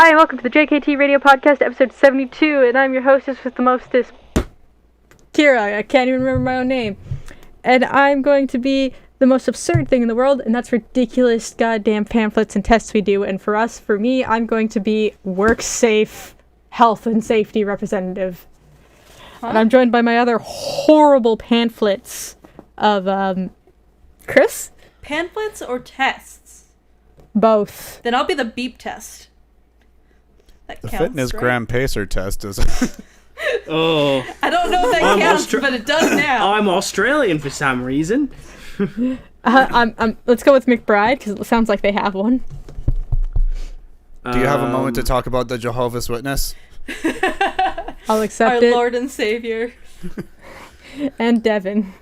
Hi, and welcome to the JKT Radio Podcast, episode 72, and I'm your hostess with the mostest, Kyra. I can't even remember my own name. And I'm going to be the most absurd thing in the world, and that's ridiculous goddamn pamphlets and tests we do. And for me, I'm going to be work-safe health and safety representative. Huh? And I'm joined by my other horrible pamphlets of, Chris? Pamphlets or tests? Both. Then I'll be the beep test. The fitness gram pacer test is... Oh. I don't know if that counts, but it does now. I'm Australian for some reason. Let's go with McBride, because it sounds like they have one. Do you have a moment to talk about the Jehovah's Witness? I'll accept Our it. Lord and Savior. And Devon.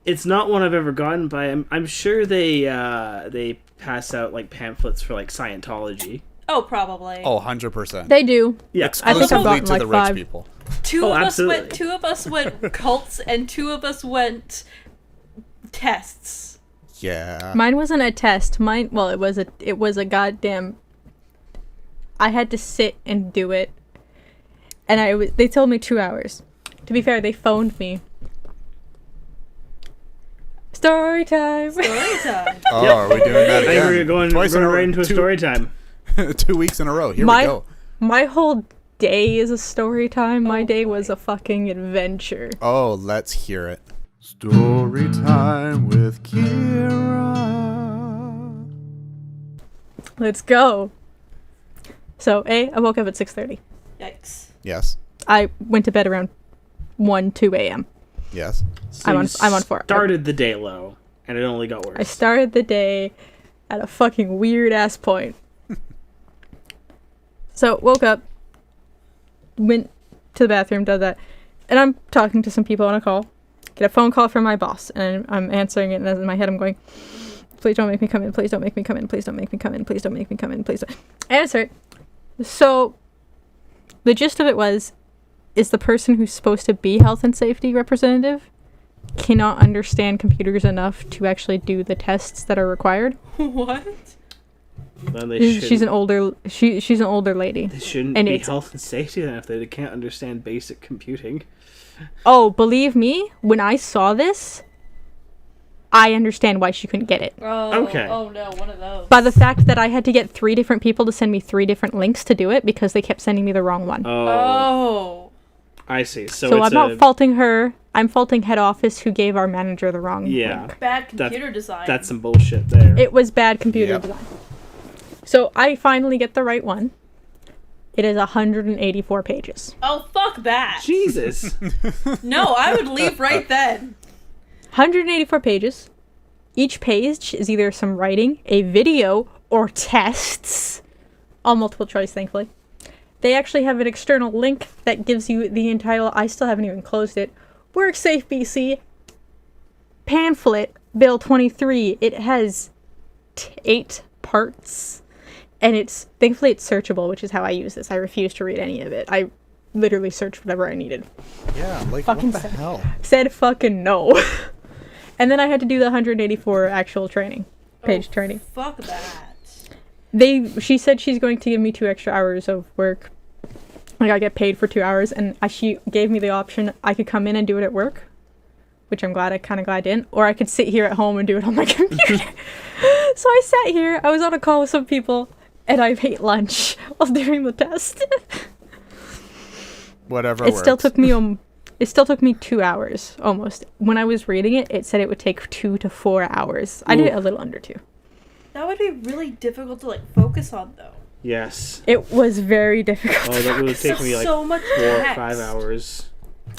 It's not one I've ever gotten, but I'm sure they pass out like pamphlets for like Scientology. Oh, probably. Oh, 100%. They do. Yeah, Exclusively to the rich people. Two of absolutely. us went cults, and two of us went tests. Yeah. Mine wasn't a test. It was a goddamn. I had to sit and do it, and they told me 2 hours. To be fair, they phoned me. Story time. Story time. Oh, are we doing that I think again? we're going right into a story time. 2 weeks in a row. Here we go. My whole day is a story time. My day was a fucking adventure. Oh, let's hear it. Story time with Kyra. Let's go. So, I woke up at 6:30. Yikes. Yes. I went to bed around 2 a.m. Yes. So I'm on 4. Started the day low, and it only got worse. I started the day at a fucking weird ass point. So, woke up, went to the bathroom, did that, and I'm talking to some people on a call. Get a phone call from my boss, and I'm answering it, and in my head I'm going, please don't make me come in, please don't make me come in, please don't make me come in, please don't make me come in, please don't. Answer it. So, the gist of it is the person who's supposed to be health and safety representative cannot understand computers enough to actually do the tests that are required. What? Then She's an older lady. They shouldn't and be it's, health and safety then if they can't understand basic computing. Oh, believe me, when I saw this, I understand why she couldn't get it. Oh, Okay. Oh no, one of those. By the fact that I had to get 3 different people to send me 3 different links to do it because they kept sending me the wrong one. Oh. I see. So So it's I'm not faulting her. I'm faulting head office who gave our manager the wrong link. Bad computer design. That's some bullshit there. It was bad computer design. So I finally get the right one. It is 184 pages. Oh, fuck that. Jesus. No, I would leave right then. 184 pages. Each page is either some writing, a video, or tests. All multiple choice, thankfully. They actually have an external link that gives you the entire... I still haven't even closed it. WorkSafe BC pamphlet, Bill 23. It has 8 parts. And thankfully it's searchable, which is how I use this. I refuse to read any of it. I literally searched whatever I needed. Yeah, like, Fucking what the hell? Said fucking no. And then I had to do the 184 actual training. Page training. Fuck that. She said she's going to give me 2 extra hours of work. Like, I get paid for 2 hours, and she gave me the option I could come in and do it at work, which I'm kind of glad I didn't, or I could sit here at home and do it on my computer. So I sat here, I was on a call with some people, and I ate lunch while doing the test. Whatever It works. still took me 2 hours, almost. When I was reading it, it said it would take 2 to 4 hours. I did it a little under 2. That would be really difficult to, focus on, though. Yes. It was very difficult. Oh, that would take me so much 4 or text. 5 hours.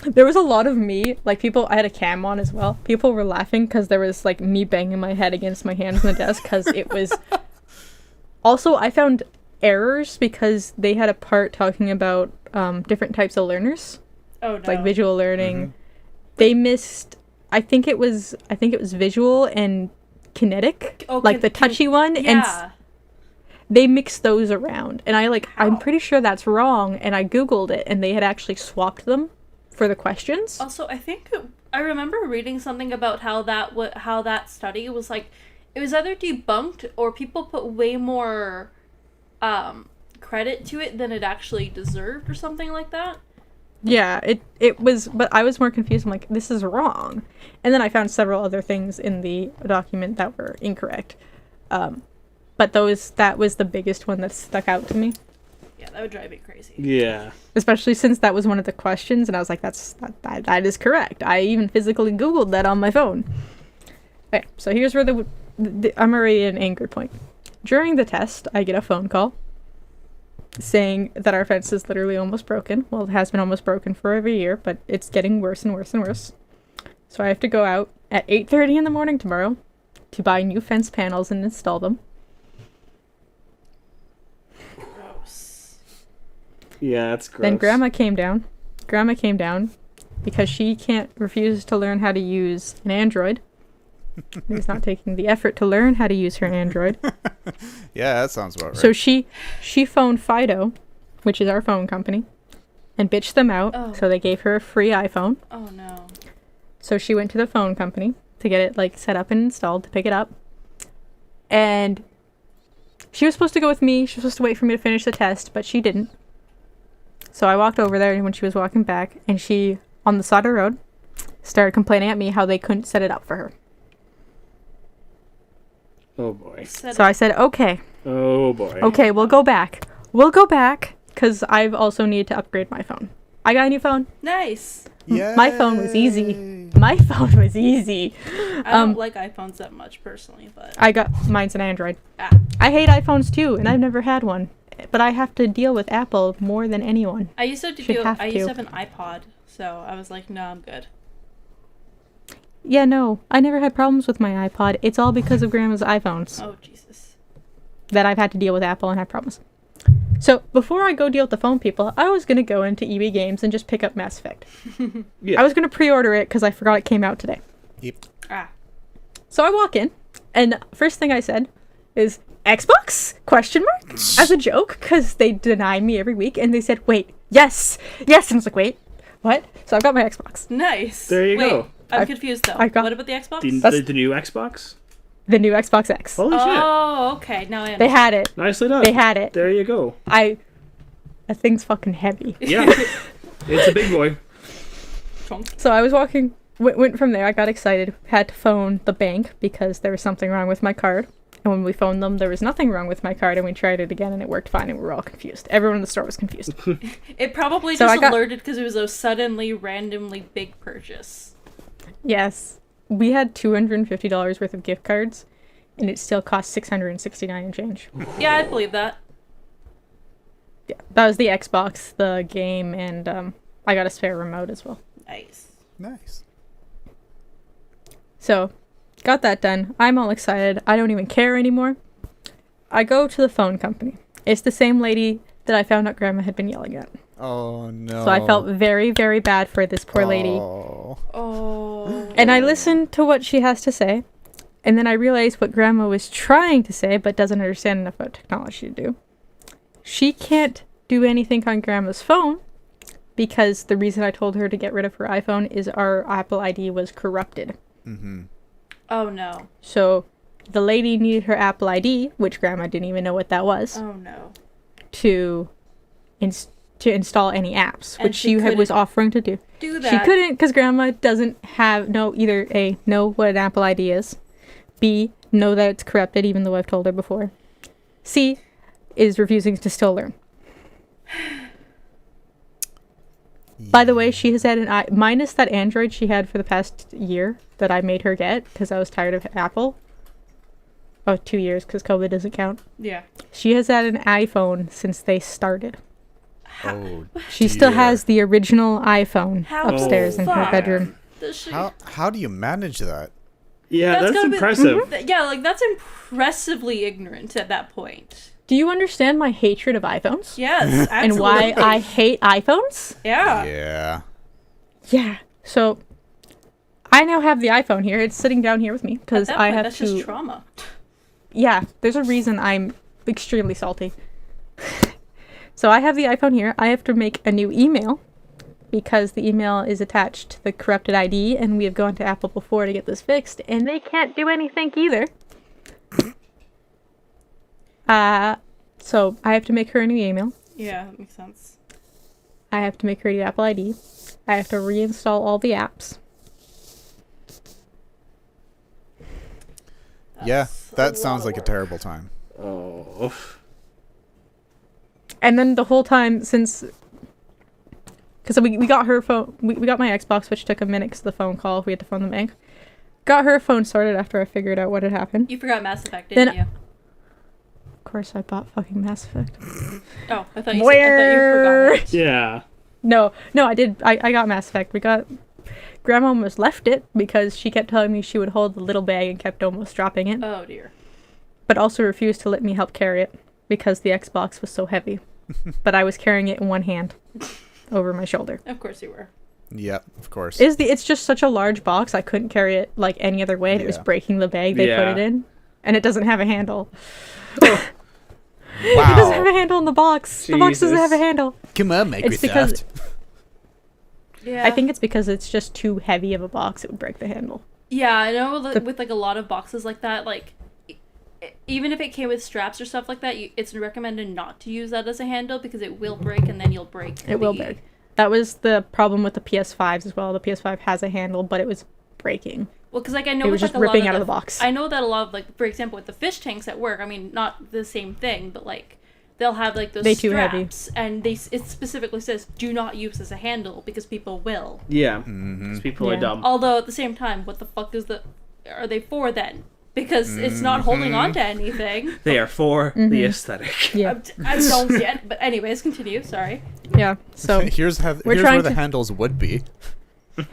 There was a lot of me, people, I had a cam on as well. People were laughing because there was, me banging my head against my hands on the desk because it was... Also, I found errors because they had a part talking about different types of learners. Oh, no. Like visual learning. Mm-hmm. They missed... I think it was visual and kinetic. Oh, the touchy one. Yeah. And they mixed those around. And I'm How? pretty sure that's wrong. And I Googled it and they had actually swapped them for the questions. Also, I remember reading something about how that study was it was either debunked or people put way more credit to it than it actually deserved or something like that. Yeah, it was, but I was more confused. I'm like, this is wrong. And then I found several other things in the document that were incorrect. But that was the biggest one that stuck out to me. Yeah, that would drive me crazy. Yeah. Especially since that was one of the questions, and I was like, that is correct. I even physically Googled that on my phone. Okay, so here's where I'm already at an angry point. During the test, I get a phone call saying that our fence is literally almost broken. Well, it has been almost broken for over a year, but it's getting worse and worse and worse. So I have to go out at 8:30 in the morning tomorrow to buy new fence panels and install them. Gross. Yeah, that's gross. Then Grandma came down. Grandma came down because she refuses to learn how to use an Android. She's not taking the effort to learn how to use her Android. Yeah, that sounds about right. So she phoned Fido, which is our phone company, and bitched them out. Oh. So they gave her a free iPhone. Oh no. So she went to the phone company to get it like set up and installed to pick it up. And she was supposed to go with me. She was supposed to wait for me to finish the test, but she didn't. So I walked over there, and when she was walking back, and she, on the side of the road, started complaining at me how they couldn't set it up for her. Oh boy. So I said, okay, Oh boy. we'll go back. We'll go back, because I've also needed to upgrade my phone. I got a new phone. Nice. My phone was easy. My phone was easy. I don't like iPhones that much personally, but Mine's an Android. Ah. I hate iPhones too, and I've never had one. But I have to deal with Apple more than anyone. I used to have an iPod, so I was like, no, I'm good. Yeah, no, I never had problems with my iPod. It's all because of Grandma's iPhones Oh Jesus. that I've had to deal with Apple and have problems. So before I go deal with the phone people, I was gonna go into EB Games and just pick up Mass Effect. Yeah. I was gonna pre-order it because I forgot it came out today. Yep. Ah. So I walk in, and first thing I said is Xbox ? As a joke, because they deny me every week, and they said, "Wait, yes, yes," and I was like, "Wait, what?" So I've got my Xbox, Nice. There you Wait, go. I'm confused though. What about the Xbox? The new Xbox? the new Xbox X. Holy Oh, okay. Now I understand. They had it. shit. Nicely done. They had it. There you go. That thing's fucking heavy. Yeah. It's a big boy. Chunk. So I was walking, went from there. I got excited. Had to phone the bank because there was something wrong with my card. And when we phoned them, there was nothing wrong with my card, and we tried it again, and it worked fine, and we were all confused. Everyone in the store was confused. It probably So just I got- alerted because it was a suddenly, randomly big purchase. Yes. We had $250 worth of gift cards, and it still cost $669 and change. Yeah, I believe that. Yeah, that was the Xbox, the game, and I got a spare remote as well. Nice. Nice. So, got that done. I'm all excited. I don't even care anymore. I go to the phone company. It's the same lady that I found out Grandma had been yelling at. Oh no. So I felt very, very bad for this poor lady. Oh. Oh. And I listened to what she has to say. And then I realized what Grandma was trying to say, but doesn't understand enough about technology to do. She can't do anything on Grandma's phone because the reason I told her to get rid of her iPhone is our Apple ID was corrupted. Mm-hmm. Oh no. So the lady needed her Apple ID, which Grandma didn't even know what that was, Oh no. to install any apps, And which she she was couldn't offering to do. Do that. She couldn't because Grandma doesn't know what an Apple ID is, B, know that it's corrupted even though I've told her before, C, is refusing to still learn. By the way, she has had minus that Android she had for the past year that I made her get because I was tired of Apple. Oh, 2 years because COVID doesn't count. Yeah. She has had an iPhone since they started. Oh. She still dear. has the original iPhone How upstairs in her far? bedroom. Does she... How do you manage that? Yeah, that's gotta be- impressive. Yeah, like that's impressively ignorant at that point. Do you understand my hatred of iPhones? Yes, absolutely. And why I hate iPhones? Yeah. Yeah. Yeah. So, I now have the iPhone here. It's sitting down here with me because At that I point, have that's to. just trauma. Yeah, there's a reason I'm extremely salty. So I have the iPhone here. I have to make a new email because the email is attached to the corrupted ID, and we have gone to Apple before to get this fixed, and they can't do anything either. So I have to make her a new email. Yeah, that makes sense. I have to make her the Apple ID. I have to reinstall all the apps. Yeah, That's that a sounds lot like of a terrible time. Oh. And then the whole time since... Because we got her phone... We got my Xbox, which took a minute because of the phone call. We had to phone the bank. Got her phone sorted after I figured out what had happened. You forgot Mass Effect, didn't you? Of course, I bought fucking Mass Effect. Oh, I thought you forgot it. Yeah. No, I did. I got Mass Effect. Grandma almost left it because she kept telling me she would hold the little bag and kept almost dropping it. Oh, dear. But also refused to let me help carry it because the Xbox was so heavy. But I was carrying it in one hand over my shoulder. Of course you were. Yep, of course. It's just such a large box, I couldn't carry it like any other way. And It was Yeah. breaking the bag they put Yeah. it in. And it doesn't have a handle. Wow. It doesn't have a handle in the box. The box doesn't Jesus. have a handle. Come on, make It's me because- theft. Yeah. I think it's because it's just too heavy of a box. It would break the handle. Yeah, I know that The- with like a lot of boxes like that, like even if it came with straps or stuff like that, it's recommended not to use that as a handle because it will break and then you'll break. It will break. That was the problem with the PS5s as well. The PS5 has a handle, but it was breaking. Well, because like I know It with was just like a lot ripping of out of the box. I know that a lot of like, for example, with the fish tanks at work. I mean, not the same thing, but like they'll have like those They too heavy. straps, and it specifically says do not use as a handle because people will. Yeah. Mm-hmm. 'Cause people are Yeah. dumb. Although at the same time, what the fuck are they for then? Because it's not holding on to anything. They are for the aesthetic. Yeah. I don't get. But anyways, continue. Sorry. Yeah. So here's we're where trying the to- handles would be.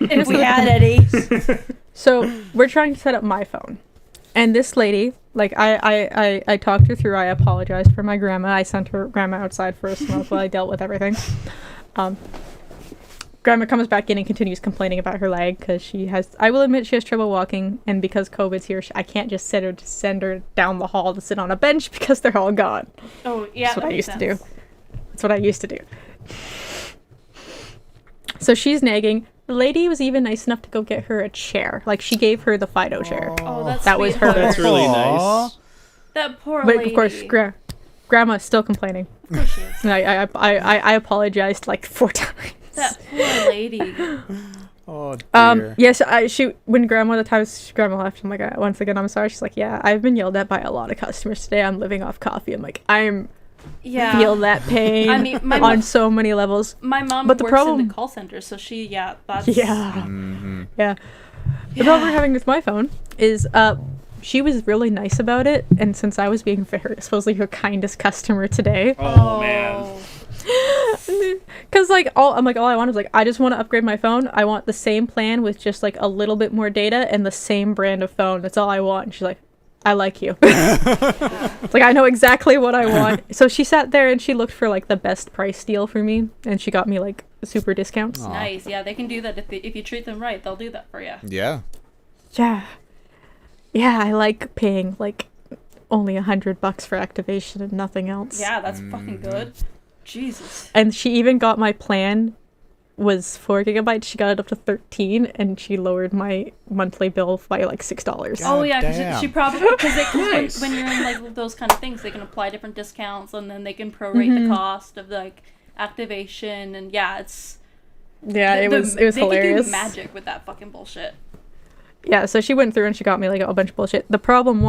If we had any. we're trying to set up my phone. And this lady, like I talked her through. I apologized for my grandma. I sent her grandma outside for a smoke while I dealt with everything. Grandma comes back in and continues complaining about her leg because I will admit she has trouble walking, and because COVID's here, I can't just send her down the hall to sit on a bench because they're all gone. Oh yeah, That's what that I makes used to do. sense. That's what I used to do. So she's nagging. The lady was even nice enough to go get her a chair. Like, she gave her the Fido chair. Oh, that's That was sweet her. of That's really Aw. nice. That poor But lady. of course, Grandma's still complaining. Of course she is. And I apologized like 4 times. That poor lady. Oh dear. Yes, when Grandma left, I'm like, once again, I'm sorry. She's like, yeah, I've been yelled at by a lot of customers today. I'm living off coffee. I'm like, Yeah. feel that pain I mean, my on mom- so many levels. My mom But the works problem- in the call center, so that's Yeah. Mm-hmm. Yeah. The problem we're having with my phone is she was really nice about it, and since I was being supposedly her kindest customer today, Oh, man. because all I want is like, I just want to upgrade my phone. I want the same plan with just like a little bit more data and the same brand of phone. That's all I want. And she's like, I like you. It's like, I know exactly what I want. So she sat there and she looked for like the best price deal for me, and she got me like super discounts. Aw. Nice. Yeah, they can do that if you treat them right. They'll do that for you. Yeah. Yeah, I like paying like only $100 for activation and nothing else. Yeah, that's fucking good. Jesus. And she even got my plan was 4 gigabytes. She got it up to 13, and she lowered my monthly bill by like $6. God Oh yeah, damn. she probably because Nice. when you're in like those kind of things, they can apply different discounts and then they can prorate the cost of like activation and it's Yeah, it was they hilarious. can do magic with that fucking bullshit. Yeah, so she went through and she got me like a bunch of bullshit. The problem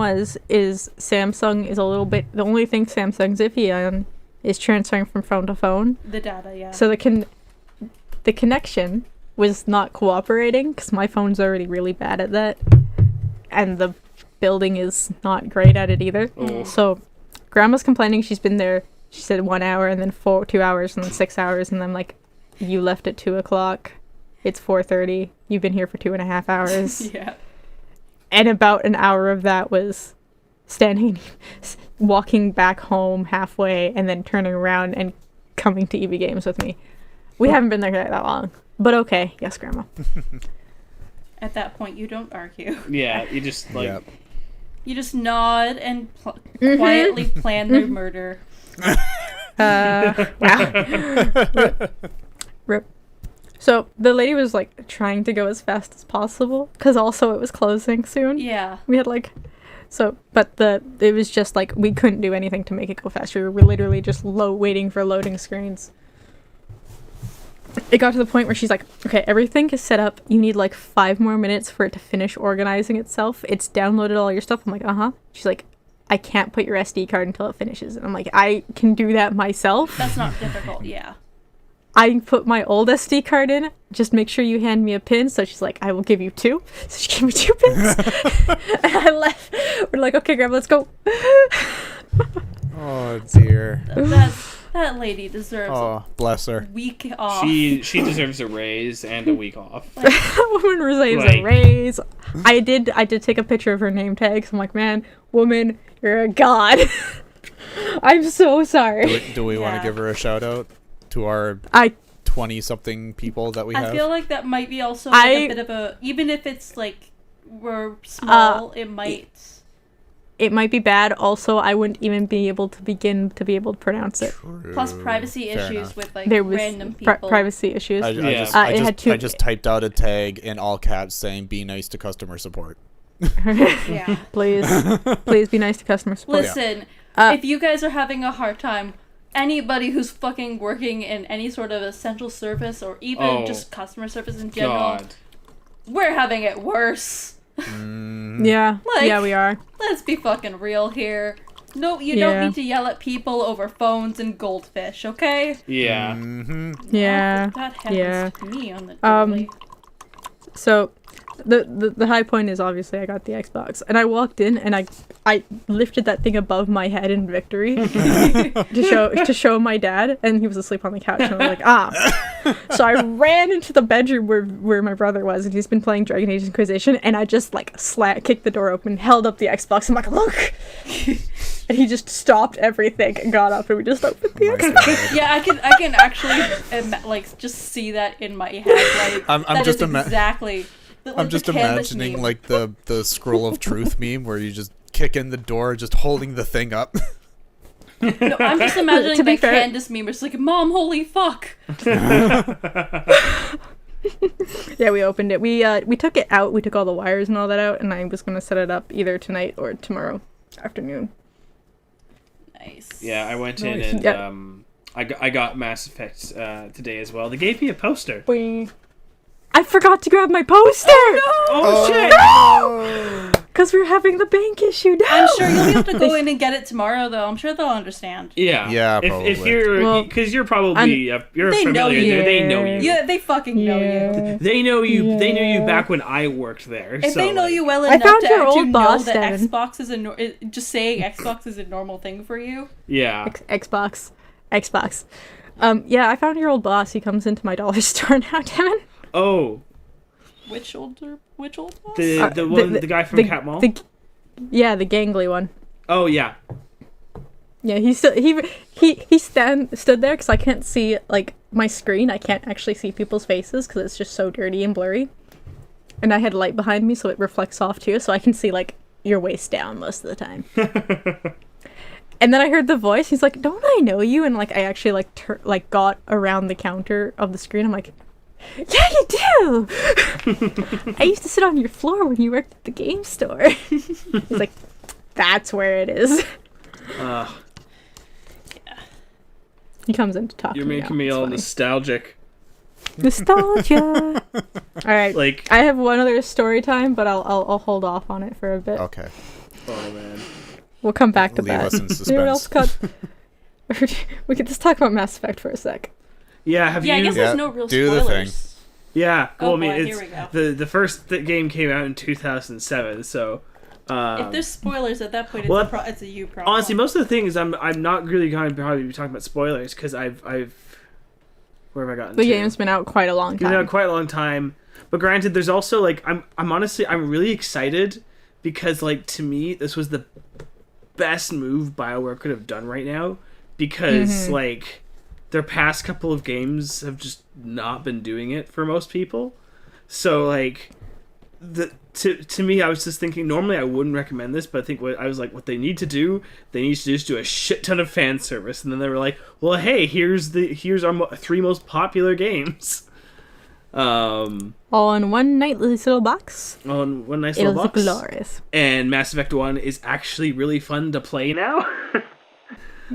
is Samsung is a little bit, the only thing Samsung's iffy on is transferring from phone to phone. The data, yeah. So the connection was not cooperating because my phone's already really bad at that, and the building is not great at it either. Oh. So Grandma's complaining. She's been there, she said 1 hour, and then 2 hours, and then 6 hours, and I'm like, you left at 2 o'clock. It's 4:30. You've been here for 2.5 hours. yeah. And about an hour of that was walking back home halfway, and then turning around and coming to EV Games with me. We haven't been there that long. But okay. Yes, Grandma. At that point, you don't argue. Yeah, you just like Yep. You just nod and quietly plan their murder. Wow. Rip. So the lady was like trying to go as fast as possible because also it was closing soon. Yeah. We had like So, but it was just like we couldn't do anything to make it go faster. We were literally just waiting for loading screens. It got to the point where she's like, okay, everything is set up. You need like 5 more minutes for it to finish organizing itself. It's downloaded all your stuff. I'm like, uh-huh. She's like, I can't put your SD card until it finishes. And I'm like, I can do that myself. That's not difficult, yeah. I put my old SD card in. Just make sure you hand me a pin. So she's like, I will give you 2. So she gave me 2 pins. And I left. We're like, okay, Grandma, let's go. Oh dear. That lady deserves Oh, bless her. a week off. She deserves a raise and a week off. That woman receives a raise. I did take a picture of her name tag. So I'm like, man, woman, you're a god. I'm so sorry. Do we want to give her a shout out to our 20-something people that we have? I feel like that might be also like a bit of a, even if it's like we're small, it might be bad. Also, I wouldn't even be able to begin to be able to pronounce it. True. plus privacy Fair issues enough. with like There was random people. privacy issues. I just typed out a tag in all caps saying "Be nice to customer support." Yeah. Please be nice to customer support. Listen, if you guys are having a hard time, anybody who's fucking working in any sort of essential service or even just customer service in general, we're having it worse. Yeah, we are. Let's be fucking real here. No, you don't need to yell at people over phones and goldfish, okay? Yeah. Yeah. That happens to me on the daily. So, the high point is obviously I got the Xbox, and I walked in and I lifted that thing above my head in victory to show my dad, and he was asleep on the couch, and I was like, So I ran into the bedroom where my brother was, and he's been playing Dragon Age Inquisition, and I just like kicked the door open, held up the Xbox, I'm like, look. And he just stopped everything and got up, and we just opened the Xbox. Yeah, I can actually like just see that in my head. Like I'm just exactly. I'm just imagining meme. like the scroll of truth meme where you just kick in the door, just holding the thing up. No, I'm just imagining To be that fair- Candace meme. It's like, Mom, holy fuck. Yeah, we opened it. We took it out. We took all the wires and all that out, and I was gonna set it up either tonight or tomorrow afternoon. Nice. Yeah, I went in Nice. and Yeah. I got Mass Effect today as well. They gave me a poster. Boing. I forgot to grab my poster! Oh shit! No! Because we're having the bank issue now. I'm sure you'll be able to go in and get it tomorrow, though. I'm sure they'll understand. Yeah. Yeah, If probably. you're, because you're probably you're They know familiar you. there. They know you. Yeah, they fucking know you. They know you. They knew you back when I worked there. If so, they know like, you well I enough found your to old know boss, that Devon. Xbox is just saying Xbox is a normal thing for you. Yeah. Xbox. Yeah, I found your old boss. He comes into my dollar store now, Devin. Oh, Which old boss? the guy from Cat Mall. The gangly one. Oh yeah. Yeah, he stood there because I can't see like my screen. I can't actually see people's faces because it's just so dirty and blurry. And I had light behind me, so it reflects off too, so I can see like your waist down most of the time. And then I heard the voice. He's like, "Don't I know you?" And like I actually like got around the counter of the screen. I'm like, "Yeah, you do. I used to sit on your floor when you worked at the game store." He's like, "That's where it is." He comes in to talk You're to me making now. me It's all funny. nostalgic. Nostalgia. All right. Like, I have one other story time, but I'll hold off on it for a bit. Okay. oh man. We'll come back to Leave that. us in Anyone else suspense. cut? We could just talk about Mass Effect for a sec. Yeah. Have Yeah, I you? guess Yeah, there's no real do the spoilers. Yeah. Well, Oh I mean, boy, it's here we go. the first game came out in 2007, so. If there's spoilers at that point, well, it's a you problem. Honestly, most of the things I'm not really going to probably be talking about spoilers because I've where have I gotten The to? game's been out quite a long It's been out time. quite a long time. But granted, there's also like I'm honestly really excited because like to me this was the best move BioWare could have done right now because like their past couple of games have just not been doing it for most people. So like to me, I was just thinking normally I wouldn't recommend this, but I think what they need to do, they need to just do a shit ton of fan service, and then they were like, well, hey, here's our 3 most popular games. All in one nice little box. On one nice It little was box. glorious. And Mass Effect 1 is actually really fun to play now.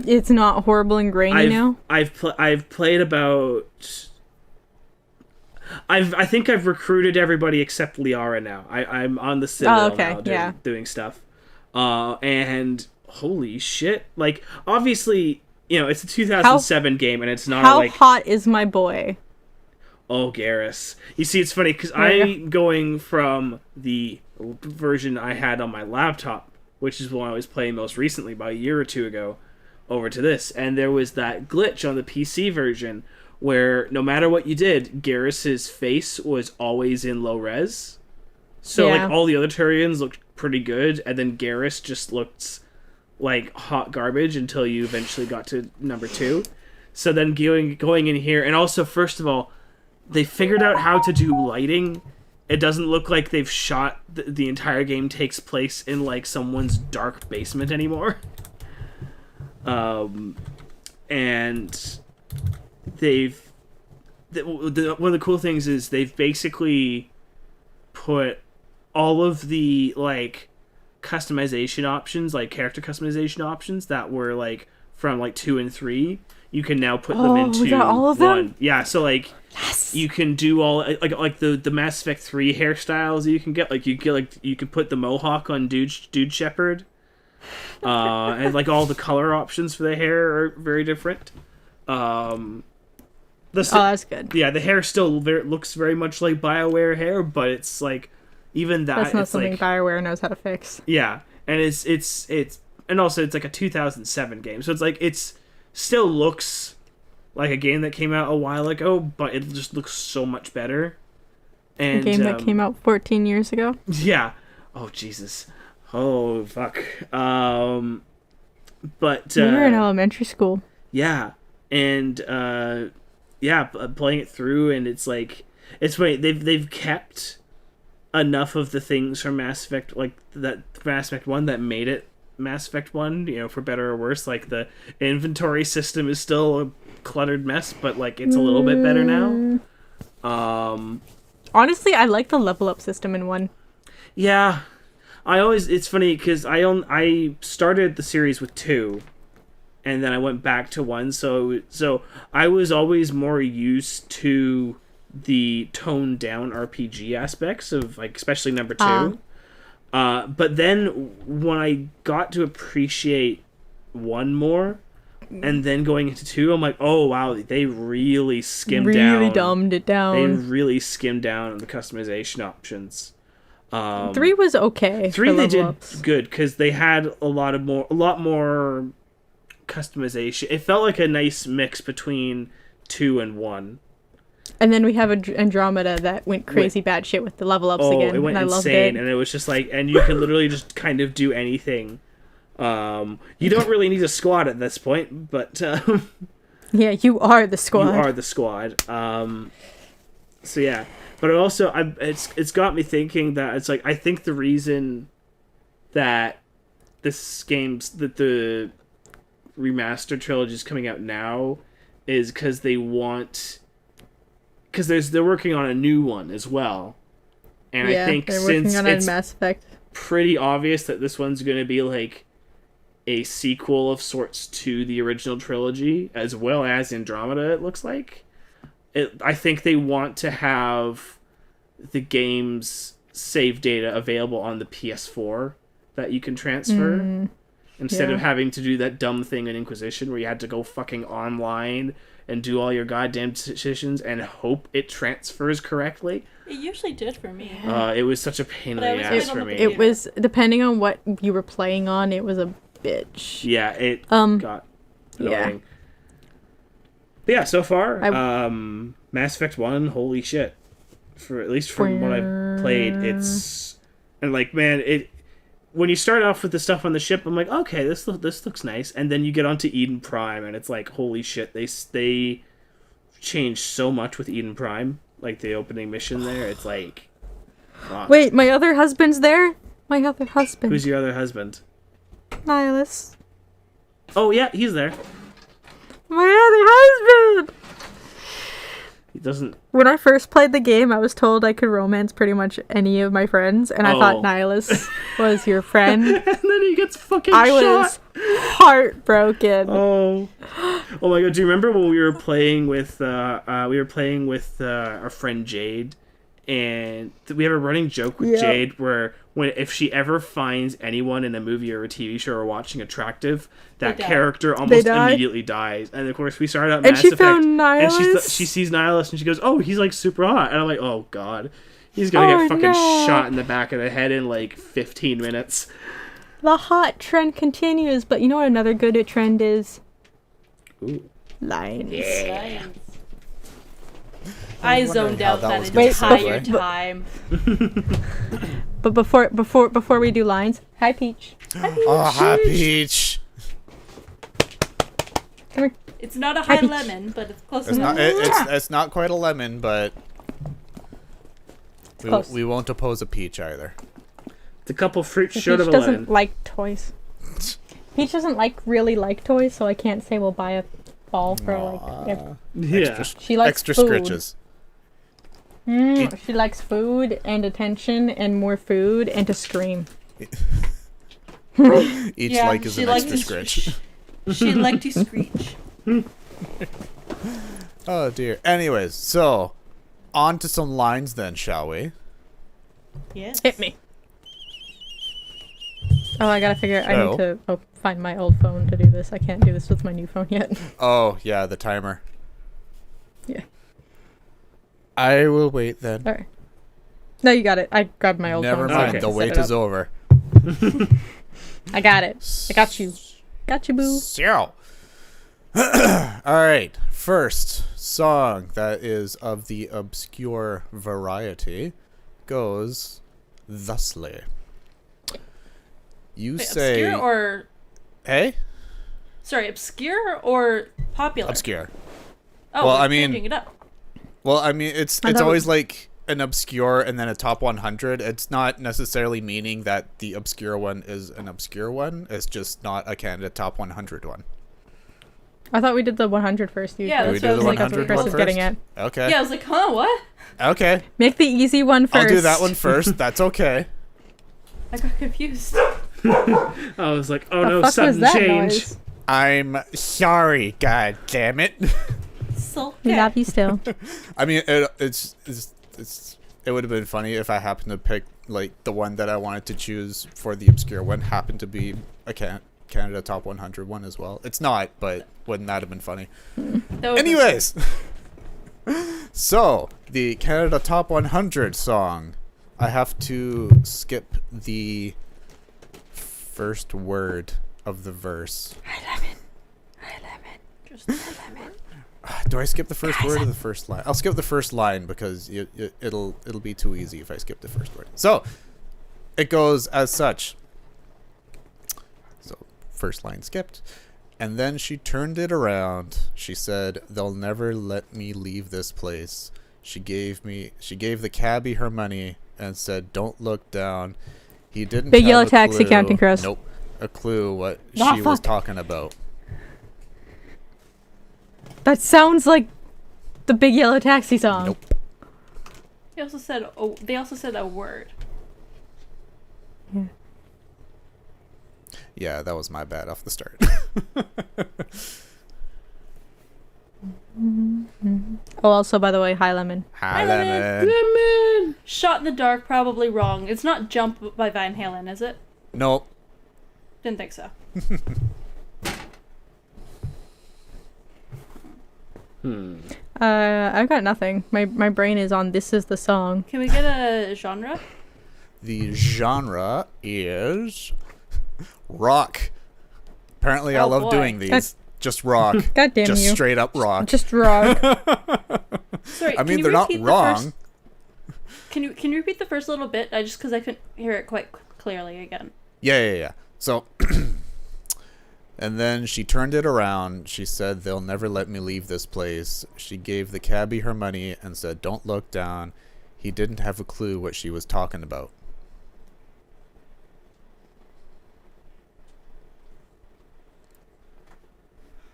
It's not horrible and grainy now. I've played about. I think I've recruited everybody except Liara now. I'm on the Citadel now doing stuff. And holy shit! Like obviously, it's a 2007 game, and it's not how hot is my boy? Oh, Garrus. You see, it's funny because I'm going from the version I had on my laptop, which is one I was playing most recently, about a year or two ago, over to this. And there was that glitch on the PC version where no matter what you did, Garrus's face was always in low res. So, like, all the other Turians looked pretty good, and then Garrus just looked like hot garbage until you eventually got to number 2. So then going in here, and also, first of all, they figured out how to do lighting. It doesn't look like they've shot the entire game takes place in like someone's dark basement anymore. And one of the cool things is they've basically put all of the like customization options, like character customization options that were like from like 2 and 3. You can now put them into we got all of 1. them? Yeah, so like you can do all like the Mass Effect 3 hairstyles you can get. Like you can put the mohawk on Dude Shepherd. And like all the color options for the hair are very different. That's good. Yeah, the hair still looks very much like BioWare hair, but it's like even that that's not it's something like, BioWare knows how to fix. Yeah, and it's and also it's like a 2007 game, so it's like still looks like a game that came out a while ago, but it just looks so much better. And A game that came out 14 years ago. Yeah. Oh Jesus. Oh fuck. But we were in elementary school. Yeah, and playing it through, and it's like it's funny. They've kept enough of the things from Mass Effect, like that Mass Effect 1 that made it Mass Effect 1, for better or worse. Like the inventory system is still a cluttered mess, but like it's a little bit better now. Honestly, I like the level up system in 1. Yeah. It's funny because I started the series with 2, and then I went back to 1, so I was always more used to the toned down RPG aspects of like especially number 2. But then when I got to appreciate 1 more, and then going into 2, I'm like, oh wow, they really skimmed down. Really dumbed it down. They really skimmed down on the customization options. 3 was okay. 3 they did ups. good because they had a lot more customization. It felt like a nice mix between 2 and 1. And then we have Andromeda that went crazy bad shit with the level ups again. It went and I insane, loved it. and it was just like, and you can literally just kind of do anything. You don't really need a squad at this point, but yeah, you are the squad. You are the squad. So yeah, but it also it's got me thinking that it's like I think the reason that the remastered trilogy is coming out now is because they're working on a new one as well, and I think since it's Mass Effect, pretty obvious that this one's going to be like a sequel of sorts to the original trilogy, as well as Andromeda, it looks like. I think they want to have the game's save data available on the PS4 that you can transfer, instead of having to do that dumb thing in Inquisition where you had to go fucking online and do all your goddamn decisions and hope it transfers correctly. It usually did for me. It was such a pain in the ass for me. It was, depending on what you were playing on, it was a bitch. Yeah, it got annoying. Yeah. But yeah, so far, Mass Effect 1, holy shit. At least from what I've played, it's... And like, man, when you start off with the stuff on the ship, I'm like, okay, this looks nice. And then you get onto Eden Prime, and it's like, holy shit, they changed so much with Eden Prime. Like, the opening mission there, it's like... Fuck. Wait, my other husband's there? My other husband. Who's your other husband? Nihilus. Oh, yeah, he's there. My other husband! He doesn't. When I first played the game, I was told I could romance pretty much any of my friends, and I thought Nihilus was your friend. And then he gets fucking I shot. was heartbroken. Oh my god! Do you remember when we were playing with our friend Jade, and we have a running joke with Jade where if she ever finds anyone in a movie or a TV show or watching attractive, that character almost immediately dies. And of course, we started out Mass Effect, found Nihilus? and she sees Nihilus and she goes, "Oh, he's like super hot," and I'm like, "Oh god." He's gonna get fucking shot in the back of the head in like 15 minutes. The hot trend continues, but you know what another good trend is? Ooh. Lines. Yeah. I zoned out that that was gonna entire segue. time. But before we do lines, hi Peach. Oh, hi, Peach. Come here. It's not a high Peach. lemon, but it's close It's enough. not. It's not quite a lemon, but Close. we won't oppose a peach either. It's a couple fruit Peach short of a doesn't lemon. like toys. Peach doesn't really like toys, so I can't say we'll buy a ball for like. Yeah. She likes Extra food. scritches. She likes food and attention and more food and to scream. Each Yeah, like is she an likes extra to scritch. She'd like to screech. Oh dear. Anyways, so on to some lines then, shall we? Yes. Hit me. Oh, I gotta figure. I So- need to find my old phone to do this. I can't do this with my new phone yet. Oh yeah, the timer. Yeah. I will wait then. All right. No, you got it. I grabbed my old Never phone. mind. Okay. The Set wait it is up. over. I got it. I got you. Got you, boo. So, all right. First song that is of the obscure variety goes thusly. You Wait, say, obscure or "Hey, sorry, obscure or popular? obscure." Oh, Well, we're I mean- changing it up. Well, I mean, it's I thought always like an obscure and then a top 100. It's not necessarily meaning that the obscure one is an obscure one. It's just not a Canada top 100 one. I thought we did the 100 first. Yeah, Do that's we what I do the was like. That's what 100 Chris one is first? getting at. Okay. Yeah, I was like, huh, what? Okay. Make the easy one first. I'll do that one first. That's okay. I got confused. I was like, oh The no, fuck was sudden that change. noise? I'm sorry. God damn it. So We love you still. I mean, it would have been funny if I happened to pick like the one that I wanted to choose for the obscure one happened to be a Canada top 100 one as well. It's not, but wouldn't that have been funny? Anyways, so the Canada top 100 song, I have to skip the first word of the verse. Do I skip the first word or the first line? I'll skip the first line because it'll be too easy if I skip the first word. So it goes as such. So first line skipped. And then she turned it around. She said, "They'll never let me leave this place." She gave the cabbie her money and said, "Don't look down." He didn't Big have yellow a taxi, clue. Counting Crows. Nope. A clue what Ah, she was fuck. talking about. That sounds like the Big Yellow Taxi song. Nope. They also said a word. Yeah, that was my bad off the start. Oh, also, by the way, hi Lemon. Hi, Lemon. Lemon. Shot in the dark, probably wrong. It's not Jump by Van Halen, is it? Nope. Didn't think so. I've got nothing. My brain is on This Is the Song. Can we get a genre? The genre is rock. Apparently, I Oh, love boy. doing these. That's- Just rock. God damn Just you. straight up rock. Just rock. Sorry, I can mean, you they're not repeat the wrong. first- Can you repeat the first little bit? Just because I couldn't hear it quite clearly again. Yeah. So, and then she turned it around. She said, "They'll never let me leave this place." She gave the cabbie her money and said, "Don't look down." He didn't have a clue what she was talking about.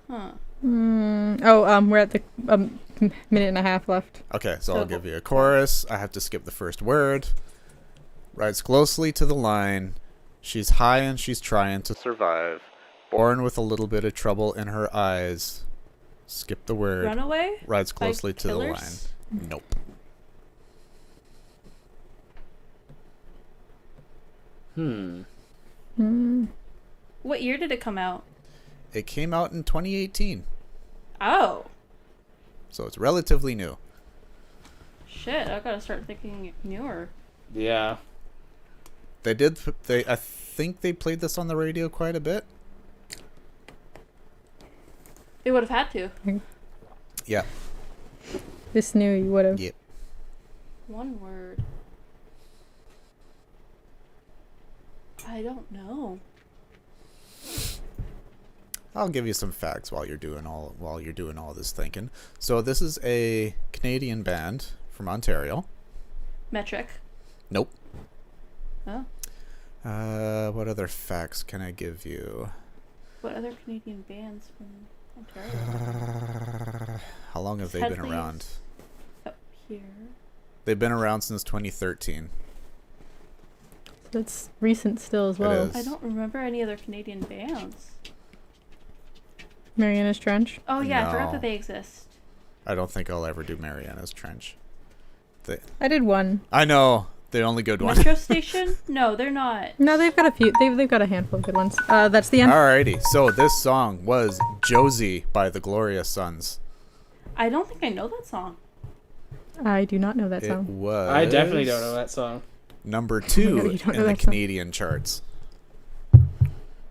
Huh. We're at the minute and a half left. Okay, so I'll give you a chorus. I have to skip the first word. Rides closely to the line. She's high and she's trying to survive. Born with a little bit of trouble in her eyes. Skip the word. Runaway? Rides closely to the line. Killers? Nope. What year did it come out? It came out in 2018, Oh. so it's relatively new. Shit, I gotta start thinking newer. Yeah. I think they played this on the radio quite a bit. They would have had to. Yeah. This new you would have. Yep. One word. I don't know. I'll give you some facts while you're doing all this thinking. So this is a Canadian band from Ontario. Metric. Nope. Oh. What other facts can I give you? What other Canadian bands from Ontario? How long have they been Headley's around? Up here. They've been around since 2013. That's recent still as well. is. I don't remember any other Canadian bands. Marianas Trench. Oh yeah, I forgot No. that they exist. I don't think I'll ever do Marianas Trench. I did one. I know. The only good one. Metro Station? No, they're not. No, they've got a few. They've got a handful of good ones. That's the end. Alrighty. So this song was Josie by the Glorious Sons. I don't think I know that song. I do not know that It song. was. I definitely don't know that song. Number Oh 2 my God, you don't know in the that song? Canadian charts.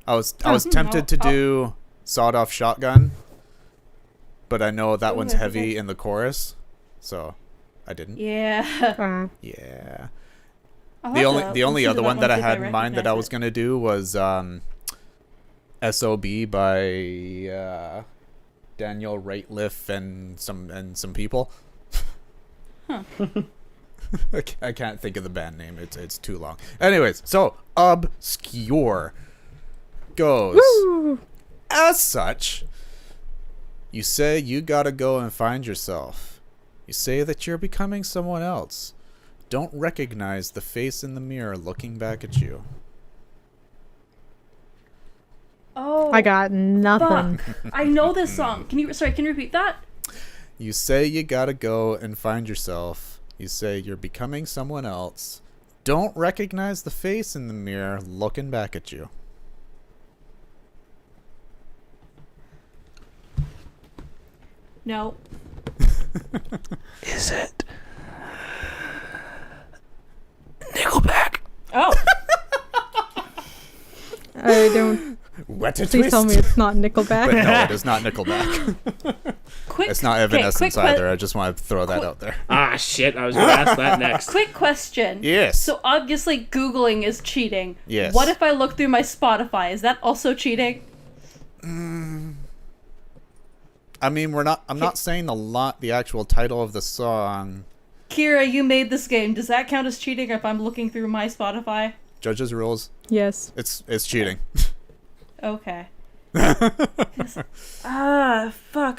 I was Oh, tempted to no. do Sawed Off Shotgun, but I know that Ooh, one's I think heavy in the chorus, so I didn't. Yeah. Yeah. I'll The have only to the only listen other to one that I see if had in mind that I recognize was it. gonna do was SOB by Daniel Rateliff and some people. Huh. I can't think of the band name. It's too long. Anyways, so Obscure goes Woo! as such. You say you gotta go and find yourself. You say that you're becoming someone else. Don't recognize the face in the mirror looking back at you. Oh. I got nothing. Fuck. I know this song. Can you repeat that? You say you gotta go and find yourself. You say you're becoming someone else. Don't recognize the face in the mirror looking back at you. No. Is it Nickelback? Oh. I don't. What a Please tell me it's not But Nickelback. no, it is not Nickelback. Quick. It's not okay, Evanescence quick que- either. I just want to throw that out there. Ah, shit. I was going to ask that next. Quick question. Yes. So obviously Googling is cheating. Yes. What if I look through my Spotify? Is that also cheating? I mean, I'm not saying the actual title of the song. Kyra, you made this game. Does that count as cheating if I'm looking through my Spotify? Judges rules. Yes. It's cheating. Okay. Fuck.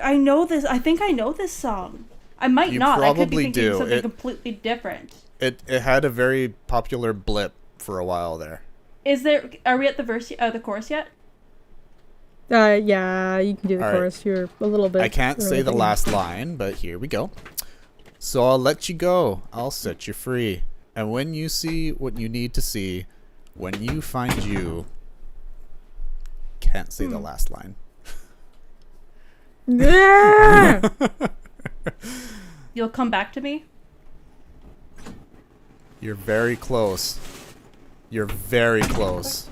I know this. I think I know this song. I might You not. I could be probably thinking do. something completely different. It had a very popular blip for a while there. Are we at the chorus yet? Yeah, you can do the All right. chorus. You're a little bit. I can't say early the there. last line, but here we go. So I'll let you go. I'll set you free. And when you see what you need to see, when you find you, can't say the last line. Yeah! You'll come back to me? You're very close. You're very close.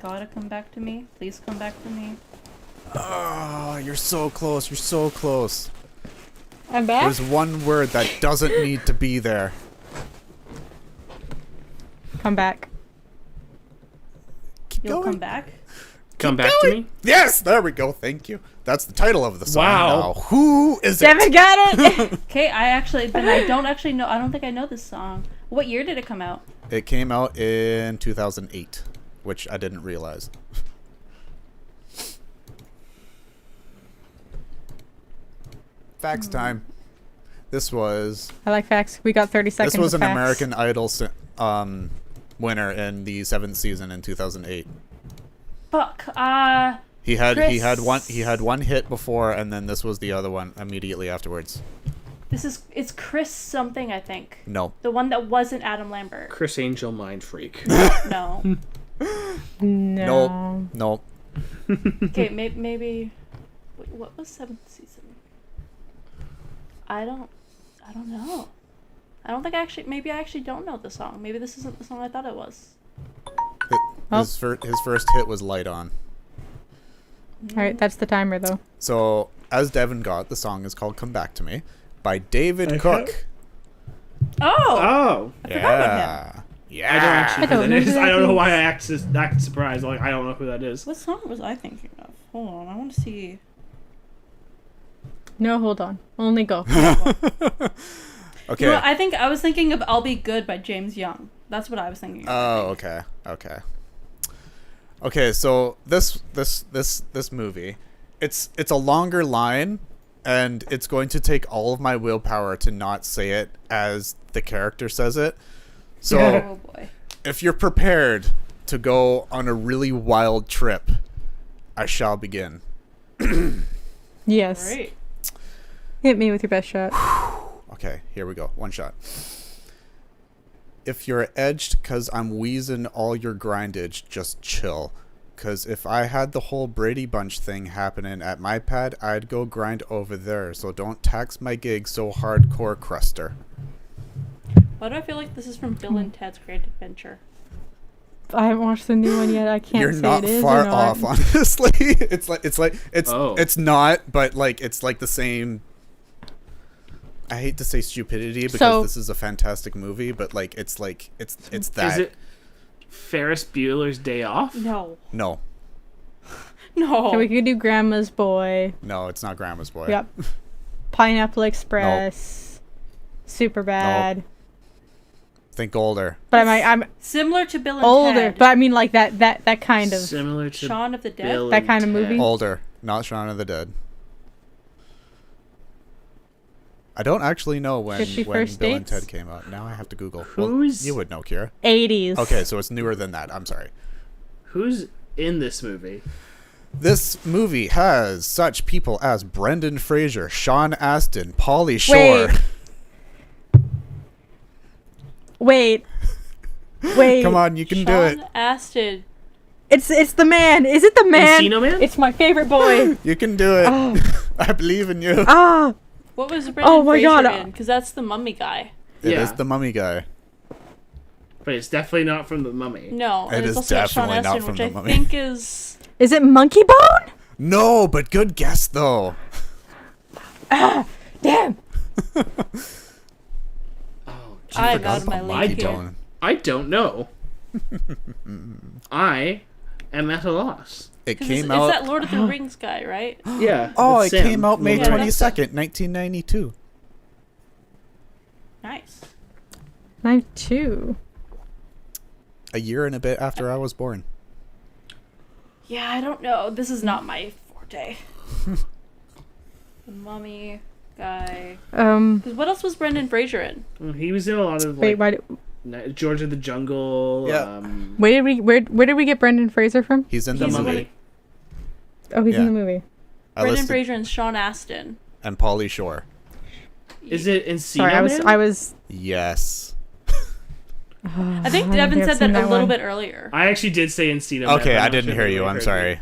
Gotta come back to me? Please come back to me. Oh, you're so close. You're so close. I'm back. There's one word that doesn't need to be there. Come back. Keep You'll going. come back? Come back to me? Yes, there we go. Thank you. That's the title of the song. Wow. Now, who is Devon it? got it. Okay, I don't actually know. I don't think I know this song. What year did it come out? It came out in 2008, which I didn't realize. Facts time. This was I like facts. We got 30 seconds. this was of an facts. American Idol winner in the 7th season in 2008. Fuck. He had Chris. he had one hit before, and then this was the other one immediately afterwards. It's Chris something, I think. No. The one that wasn't Adam Lambert. Chris Angel, Mind Freak. No. No. Nope. Okay, maybe. Wait, what was 7th season? I don't know. I don't think maybe I actually don't know the song. Maybe this isn't the song I thought it was. His first hit was Light On. All right, that's the timer though. So, as Devon got, the song is called Come Back to Me by David Okay. Cook. Oh! Oh. I forgot about him. Yeah. I don't actually I don't know who know that who is. that I don't know is. why I act surprised. Like, I don't know who that is. What song was I thinking of? Hold on, I want to see. No, hold on. Only go. Okay. You know, I think I was thinking of I'll Be Good by James Young. That's what I was thinking of. Oh, okay. Okay, so this movie, it's a longer line, and it's going to take all of my willpower to not say it as the character says it. So Oh boy. if you're prepared to go on a really wild trip, I shall begin. Yes. Great. Hit me with your best shot. Okay, here we go. One shot. If you're edged 'cause I'm wheezing all your grindage, just chill. 'Cause if I had the whole Brady Bunch thing happening at my pad, I'd go grind over there. So don't tax my gig so hardcore, Cruster. Why do I feel like this is from Bill and Ted's Great Adventure? I haven't watched the new one yet. I can't You're say not it is far or not. off, honestly. Oh. It's not, but like it's like the same. I hate to say stupidity because So- this is a fantastic movie, but like it's that. Is it Ferris Bueller's Day Off? No. No, No. So we could do Grandma's Boy. no, it's not Grandma's Boy. Yep. Pineapple Express. Super bad. Think older. But I'm Similar to Bill and older. Ted. But I mean like that kind of. Similar to Shaun of the Dead? Bill That and kind of Ted. movie? Older, not Shaun of the Dead. I don't actually know when 50 when First Bill and Dates? Ted came out. Now I have to Google. Who's- you would know, Kira. 80s. Okay, so it's newer than that. I'm sorry. Who's in this movie? This movie has such people as Brendan Fraser, Sean Astin, Pauly Shore. Wait. Wait. Come on, you can do it. Sean Astin. It's the man. Is it the man? Encino Man? It's my favorite boy. You can do it. Oh. I believe in you. Ah. What was Brendan Oh my Fraser God. in? Because that's the mummy guy. It Yeah. is the Mummy guy. But it's definitely not from The Mummy. No, It and is it's also got Sean definitely not Astin, from which The I Mummy. think is... Is it Monkey Bone? No, but good guess though. Damn. Oh, gee, I'm Forgot out of my about league Monkey here. Bone. I don't know. I am at a loss. It 'Cause came it's out. that Lord of the Rings guy, right? Yeah. Oh, it it's Sam came out from May Lord of the Rings. 22nd, 1992. Nice. 92. A year and a bit after I was born. Yeah, I don't know. This is not my forte. The mummy guy. Because what else was Brendan Fraser in? Well, he was in a lot of Wait, like why? George of the Jungle. Yeah. Where did we get Brendan Fraser from? He's in The the He's movie. Mummy. Oh, he's in Yeah. the movie. I Brendan listed- Fraser and Sean Astin. and Pauly Shore. Is it Encino Sorry, Man? I was. Yes. I think don't Devin think I've said seen that a little one. bit earlier. I actually did say Encino Man. Okay, but I'm I not didn't sure hear if you. I I'm heard sorry. me.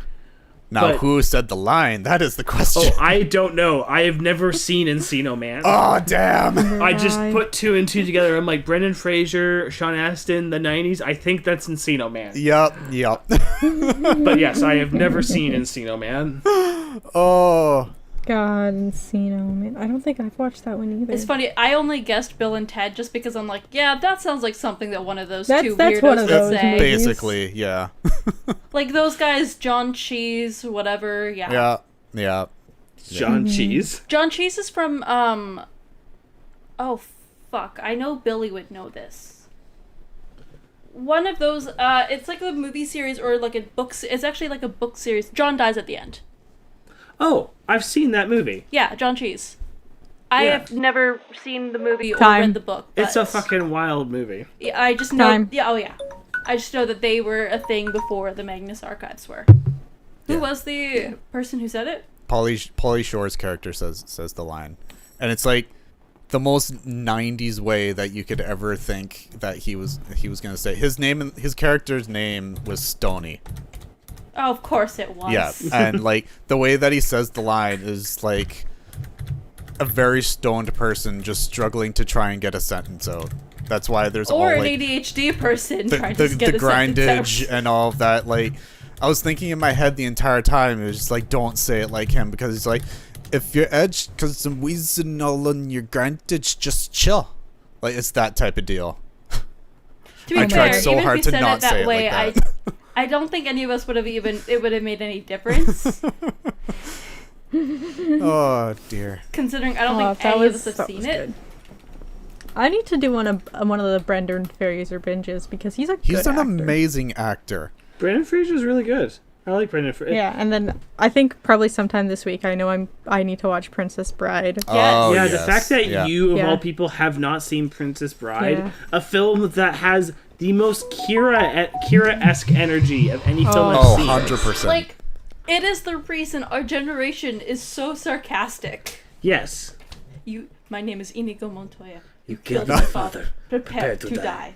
Now, But- who said the line? That is the question. Oh, I don't know. I have never seen Encino Man. Oh, damn. I just Right. put two and two together. I'm like Brendan Fraser, Sean Astin, the '90s. I think that's Encino Man. Yep. But yes, I have never seen Encino Man. Oh. God, Encino Man. I don't think I've watched that one either. It's funny. I only guessed Bill and Ted just because I'm like, yeah, that sounds like something that one of those That's two one weirdos of would those say. movies. Basically, yeah. Like those guys, John Cheese, whatever. Yeah. John Cheese. John Cheese is from oh fuck, I know Billy would know this. One of those it's like a movie series or like a book it's actually like a book series. John dies at the end. Oh, I've seen that movie. Yeah, John Cheese. I Yeah. have never seen the movie or Time. read the book. It's a but- fucking wild movie. Yeah, I just know. Time. Yeah, oh yeah. I just know that they were a thing before the Magnus archives were. Who Yeah. was the person who said it? Pauly Shore's character says the line, and it's like the most 90s way that you could ever think that he was gonna say his character's name was Stony. Oh, of course it was. Yeah, and like the way that he says the line is like a very stoned person just struggling to try and get a sentence out. That's why there's Or all an like ADHD person the, trying the, to get the a sentence grindage out. and all of that. Like I was thinking in my head the entire time, it was just like, don't say it like him, because he's like, if you're edged because some wheezing all on your grindage, just chill. Like it's that type of deal. To be I fair, tried so even hard if you to said not it that say it way, like that. I don't think any of us would have it would have made any difference. Oh dear. Considering I don't Oh, think any of us have that seen was it. good. I need to do one of the Brendan Fraser binges because he's a He's good an actor. amazing actor. Brendan Fraser's really good. I like Brendan Fraser. Yeah, and then I think probably sometime this week I need to watch Princess Bride. Oh, Yeah, yes. the fact that Yeah. you, of Yeah. all people, have not seen Princess Bride, Yeah. a film that has the most Kira-esque energy of any film I've Oh, seen. 100%. Like, it is the reason our generation is so sarcastic. Yes. My name is Inigo Montoya. You killed killed my my father. Prepare to die.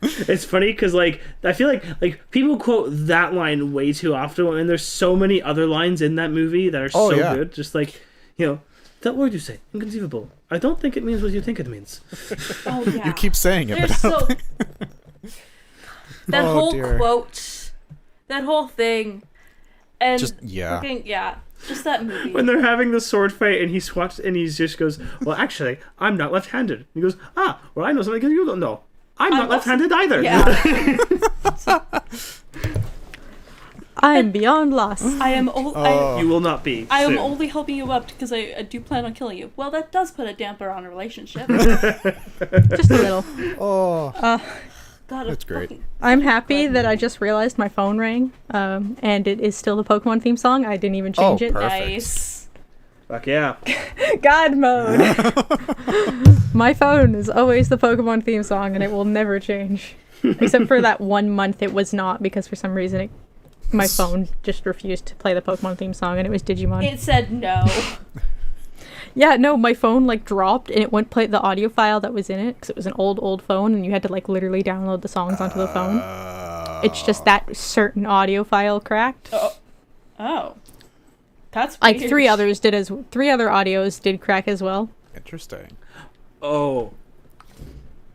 It's funny because, like, I feel like people quote that line way too often, and there's so many other lines in that movie that are Oh, so yeah. good. Just like, that word you say, inconceivable. I don't think it means what you think it means. Oh yeah. You keep saying it, There's but I don't so think- that Oh, whole dear. quote, that whole thing, and Just- yeah. just that movie. When they're having the sword fight, and he swats, and he just goes, "Well, actually, I'm not left-handed." He goes, "Ah, well, I know something you don't know. I'm not also- left-handed either." Yeah. I'm beyond lost. I am Oh. You will not be. I am soon. only helping you up because I do plan on killing you. Well, that does put a damper on a relationship. Just a little. Oh, God, That's great. fucking- I'm happy that I just realized my phone rang, and it is still the Pokemon theme song. I didn't even change it. perfect. Nice. Fuck yeah. God mode. My phone is always the Pokemon theme song, and it will never change. Except for that 1 month, it was not because for some reason my phone just refused to play the Pokemon theme song, and it was Digimon. It said no. Yeah, no, my phone like dropped, and it wouldn't play the audio file that was in it because it was an old phone, and you had to like literally download the songs onto the phone. It's just that certain audio file cracked. Oh. That's Like weird. three other audios did crack as well. Interesting. Oh.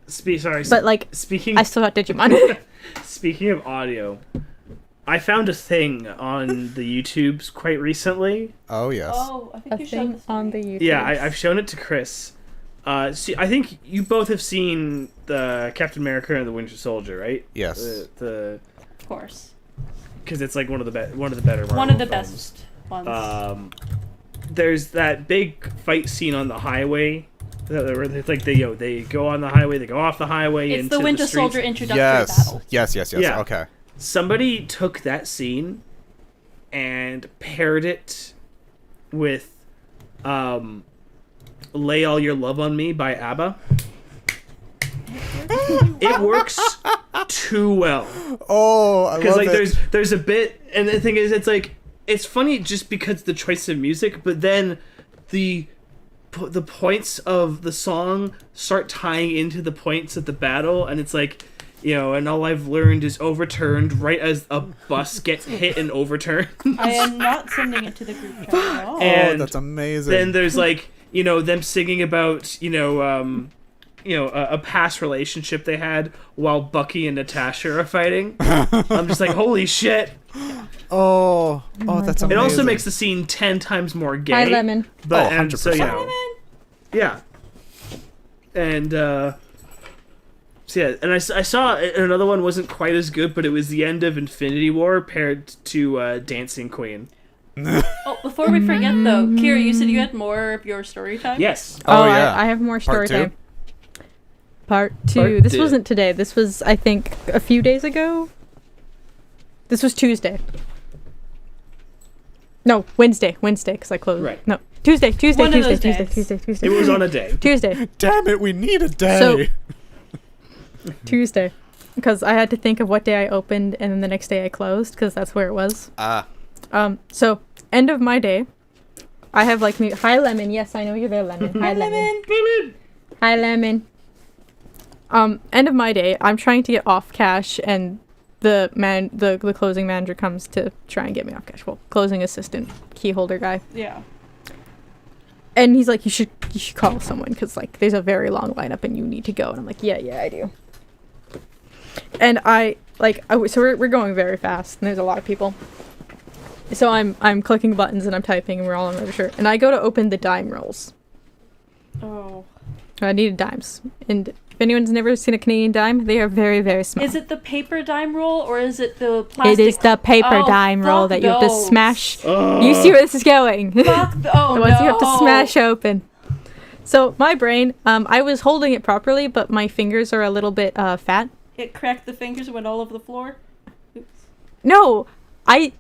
Sorry. But like speaking I still got Digimon. speaking of audio, I found a thing on the YouTubes quite recently. Oh yes. Oh, I think A you showed thing this on the to me. YouTube. Yeah, I've shown it to Chris. See, I think you both have seen the Captain America and the Winter Soldier, right? Yes. The Of course. because it's like one of the better Marvel One of the films. best ones. There's that big fight scene on the highway. Where it's like they go on the highway, they go off the highway It's into the Winter streets. Soldier introductory Yes. battle. Yes. Yeah. Okay. Somebody took that scene and paired it with "Lay All Your Love on Me" by ABBA. It works too well. Oh, I Because love like it. there's a bit, and the thing is, it's like it's funny just because the choice of music, but then the points of the song start tying into the points of the battle, and it's like, and all I've learned is overturned right as a bus gets hit and overturned. I am not sending it to the group chat at all. Oh, and that's amazing. Then there's like them singing about a past relationship they had while Bucky and Natasha are fighting. I'm just like, holy shit. oh, that's God. amazing. It also makes the scene 10 times more gay. Hi, Lemon. But Oh, and so 100%. yeah. And so yeah, and I saw another one wasn't quite as good, but it was the end of Infinity War paired to Dancing Queen. Oh, before we forget though, Kira, you said you had more of your story time? Yes. Oh, yeah. I have more story Part two? time. Part two. Part This two. wasn't today. This was, I think, a few days ago. This was Tuesday. No, Wednesday, because I closed. Right. No, Tuesday. One of those days. It was on a day. Tuesday. Damn it, we need a day. So- Tuesday. Because I had to think of what day I opened and then the next day I closed, because that's where it was. So, end of my day, I have like me. Hi, Lemon. Yes, I know you're there, Lemon. Hi, Lemon. Hi, Lemon. End of my day, I'm trying to get off cash, and the closing manager comes to try and get me off cash. Well, closing assistant, key holder guy. Yeah. And he's like, you should call someone, because like there's a very long lineup and you need to go. And I'm like, yeah, I do. And so we're going very fast, and there's a lot of people. So I'm clicking buttons and I'm typing, and we're all on register. And I go to open the dime rolls. Oh. I needed dimes. And if anyone's never seen a Canadian dime, they are very, very small. Is it the paper dime roll or is it the plastic? It is the paper dime roll that you have to smash. You see where this is going. Fuck the ones you have to smash open. So my brain, I was holding it properly, but my fingers are a little bit fat. It cracked the fingers and went all over the floor? Oops. No, I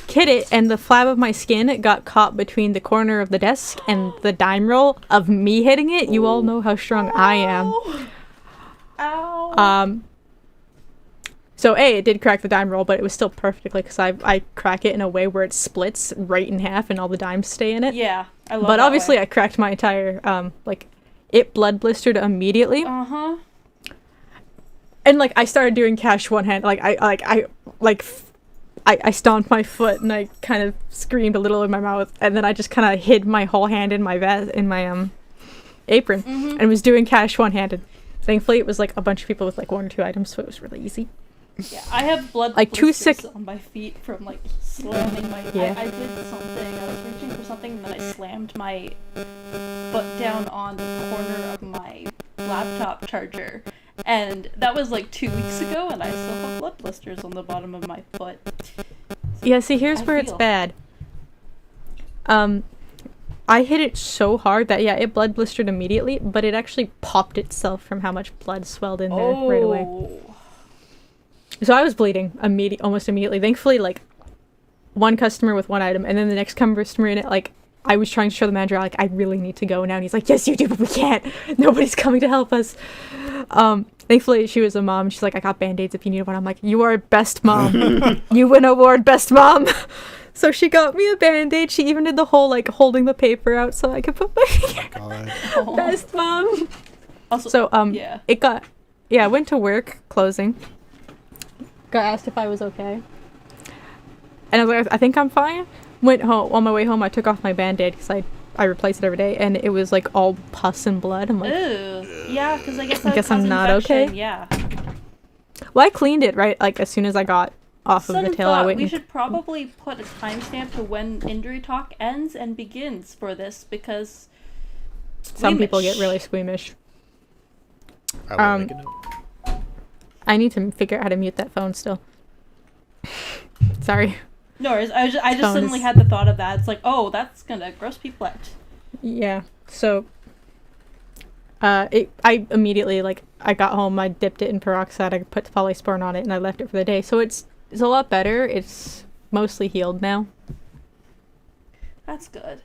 hit it, and the flab of my skin got caught between the corner of the desk and the dime roll of me hitting it. You all know how strong I am. Ow. So it did crack the dime roll, but it was still perfectly, because I crack it in a way where it splits right in half and all the dimes stay in it. Yeah, I love But that obviously way. I cracked my entire, it blood blistered immediately. Uh-huh. And like I started doing cash one hand, I stomped my foot and I kind of screamed a little in my mouth, and then I just kind of hid my whole hand in my apron and was doing cash one handed. Thankfully, it was like a bunch of people with like one or two items, so it was really easy. Yeah, I have blood like blisters on my feet from like slamming my. Yeah. I did something. I was reaching for something, and then I slammed my foot down on the corner of my laptop charger. And that was like 2 weeks ago, and I still have blood blisters on the bottom of my foot. Yeah, see, here's where it's bad. I hit it so hard that, yeah, it blood blistered immediately, but it actually popped itself from how much blood swelled in there right away. So I was bleeding almost immediately. Thankfully, like, one customer with one item, and then the next customer in it, like, I was trying to show the manager, like, I really need to go now, and he's like, yes, you do, but we can't. Nobody's coming to help us. Thankfully, she was a mom. She's like, I got Band-Aids if you need one. I'm like, you are best mom. You win award, best mom. So she got me a Band-Aid. She even did the whole, like, holding the paper out so I could put my finger. Best mom. Also, So, yeah. I went to work, closing. Got asked if I was okay. And I was like, I think I'm fine. Went home. On my way home, I took off my Band-Aid because I replace it every day, and it was, like, all pus and blood. I'm like, ew. Yeah, because I guess I'm not infection. okay. Yeah. Well, I cleaned it, right? Like, as soon as I got off of the tail, I went we and should probably put a timestamp to when injury talk ends and begins for this, because some people get really squeamish. I will make a note. I need to figure out how to mute that phone still. Sorry. No worries. I just Phone suddenly is- had the thought of that. It's like, oh, that's gonna gross people out. Yeah. So, I immediately, like, I got home, I dipped it in peroxide, I put polysporin on it, and I left it for the day. So it's a lot better. It's mostly healed now. That's good.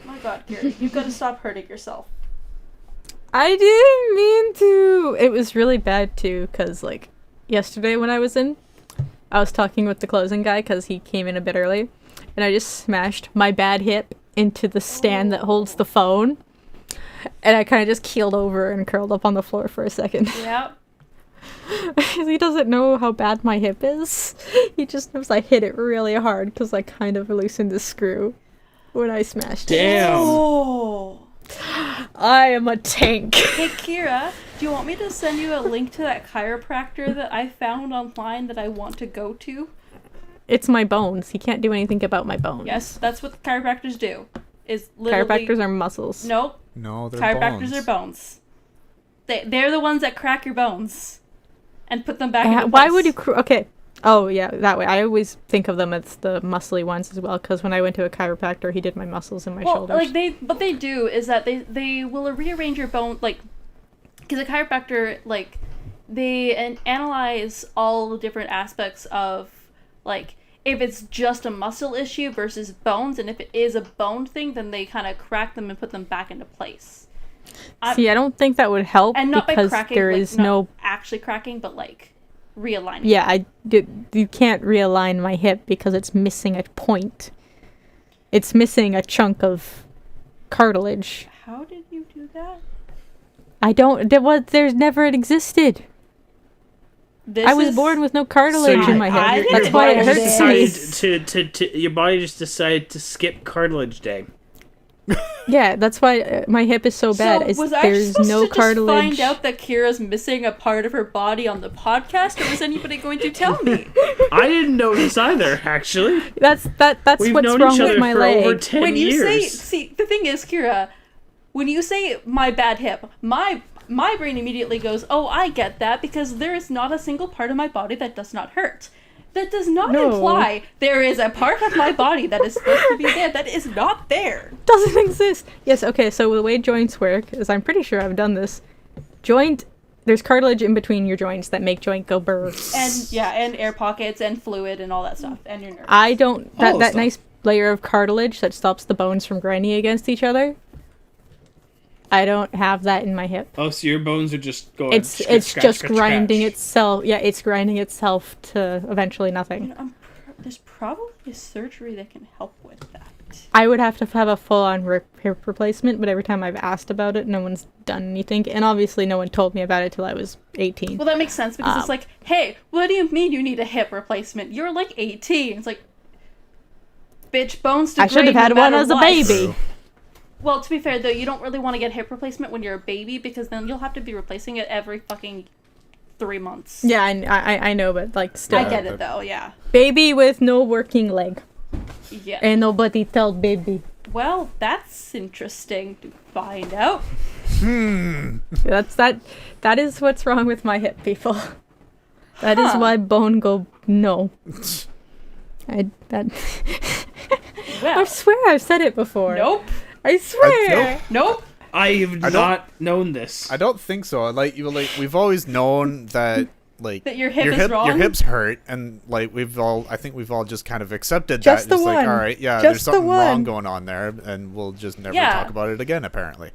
My God, Gary, you've got to stop hurting yourself. I didn't mean to. It was really bad too, because like yesterday when I was talking with the closing guy because he came in a bit early, and I just smashed my bad hip into the stand that holds the phone, and I kind of just keeled over and curled up on the floor for a second. Yep. He doesn't know how bad my hip is. He just knows I hit it really hard because I kind of loosened the screw when I smashed it. Damn. Oh. I am a tank. Hey, Kyra, do you want me to send you a link to that chiropractor that I found online that I want to go to? It's my bones. He can't do anything about my bones. Yes, that's what chiropractors do. Is literally... Chiropractors are muscles. Nope. No, they're Chiropractors bones. are bones. They're the ones that crack your bones and put them back into Why place. would you... Okay. Oh, yeah, that way. I always think of them as the muscly ones as well, because when I went to a chiropractor, he did my muscles and my shoulders. Like, what they do is that they will rearrange your bone, like, because a chiropractor, like, they analyze all the different aspects of, like, if it's just a muscle issue versus bones, and if it is a bone thing, then they kind of crack them and put them back into place. See, I don't think that would help And not by because cracking, there like, is not no. actually cracking, but like realigning. Yeah, you can't realign my hip because it's missing a point. It's missing a chunk of cartilage. How did you do that? There's never existed. I was born with no cartilage in my hip. That's why it hurts me. Your body just decided to skip cartilage day. Yeah, that's why my hip is so bad. So was I There's supposed no to cartilage. just find out that Kira's missing a part of her body on the podcast, or was anybody going to tell me? I didn't notice either, actually. That's We've what's known wrong each other with my for leg. over 10 When you years. see, the thing is, Kira, when you say my bad hip, my brain immediately goes, oh, I get that, because there is not a single part of my body that does not hurt. That does not imply there is a part of my body that is supposed to be there that is not there. Doesn't exist. Yes, okay, so the way joints work is, I'm pretty sure I've done this. There's cartilage in between your joints that make joint go burr. And air pockets and fluid and all that stuff, and your nerves. I don't, that stuff. nice layer of cartilage that stops the bones from grinding against each other, I don't have that in my hip. Oh, so your bones are just going. It's just grinding itself. Yeah, it's grinding itself to eventually nothing. There's probably a surgery that can help with that. I would have to have a full-on hip replacement, but every time I've asked about it, no one's done anything, and obviously no one told me about it till I was 18. Well, that makes sense, because it's like, hey, what do you mean you need a hip replacement? You're like 18. It's like, bitch, bones degrade. I should have had no one matter as a what. baby. Well, to be fair, though, you don't really want to get hip replacement when you're a baby, because then you'll have to be replacing it every fucking 3 months. Yeah, I know, but like still. I get it, though, yeah. Baby with no working leg. Yeah. And nobody told baby. Well, that's interesting to find out. That is what's wrong with my hip, people. That is why bone go no. I Well, swear I've said it before. nope. I swear. Nope. I have not known this. I don't think so. We've always known that That your hip is wrong? Your hips hurt, and like I think we've all just kind of accepted Just that. the Like, one. all right, yeah, Just there's the something one. wrong going on there, and we'll just never Yeah. talk about it again. Apparently.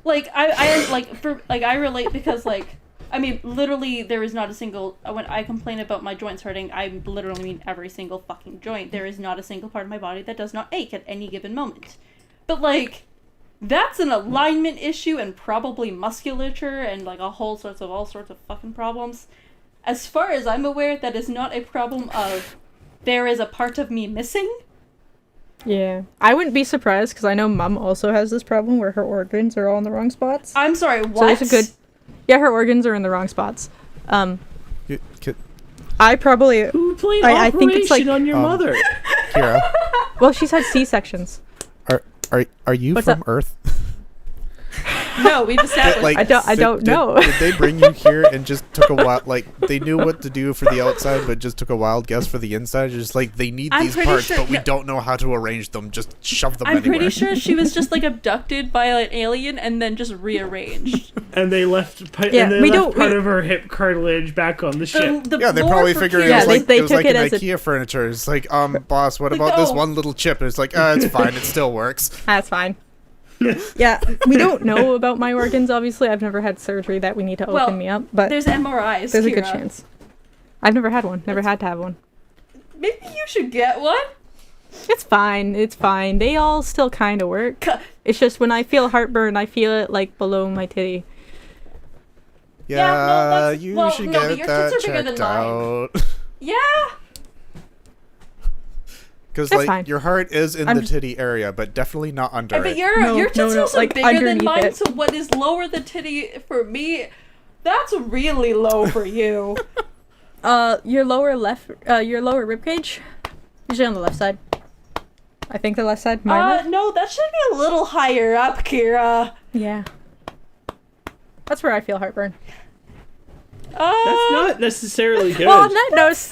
Like, I relate because, like, I mean, literally, there is not a single, when I complain about my joints hurting, I literally mean every single fucking joint. There is not a single part of my body that does not ache at any given moment. But, like, that's an alignment issue and probably musculature and, like, all sorts of fucking problems. As far as I'm aware, that is not a problem of there is a part of me missing. Yeah. I wouldn't be surprised because I know Mum also has this problem where her organs are all in the wrong spots. I'm sorry, So what? there's a good. Yeah, her organs are in the wrong spots. You, I probably. Who played I Operation think it's like- on your mother? Kira, Well, she's had C-sections. are you What's from up? Earth? No, we've established. Like, I don't know. Did they bring you here and just took a wild, like, they knew what to do for the outside, but just took a wild guess for the inside? Just like, they need I'm these pretty parts, sure- but we no. don't know how to arrange them. Just shove them I'm anywhere. pretty sure she was just like abducted by an alien and then just rearranged. And they left. Yeah, and they we left don't- part we- of her hip cartilage back on the ship. Yeah, they lore probably for figured Kira- it was like, they it was took like it an as a- IKEA furniture. It's like, boss, what Like, about this oh. one little chip? And it's like, it's fine, it still works. That's fine. Yeah, we don't know about my organs, obviously. I've never had surgery that we need to Well, open me up, but There's MRIs. there's a good Kira. chance. I've never had one. Never had to have one. Maybe you should get one. It's fine. It's fine. They all still kind of work. It's just when I feel heartburn, I feel it like below my titty. Yeah, Yeah, well, that's- you well, should no, but get your that tits are bigger than checked mine. out. Yeah. Because, That's like, fine. your heart is in I'm the just- titty area, but definitely not under But it. your tits are also like, bigger than underneath mine, it. so what is lower the titty for me, that's really low for you. Your lower rib cage, usually on the left side. I think the left side. My No, that should be a little higher up, Kira. Yeah. That's where I feel heartburn. That's not necessarily good. Well, on that note,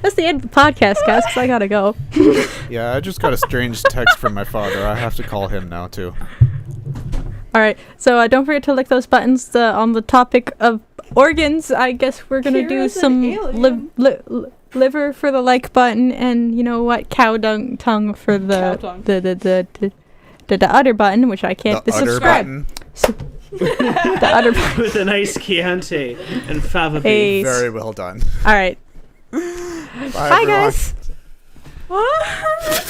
that's the end of the podcast, guys, because I gotta go. Yeah, I just got a strange text from my father. I have to call him now, too. All right, so don't forget to lick those buttons on the topic of organs. I guess we're gonna do Kira's an some alien. liver for the like button, and you know what, tongue for Cow the tongue. the other button, which I can't. The udder subscribe. button. The other button. With a nice Chianti and fava Hey. beef. Very well done. All right. Bye, Bye, everyone. guys.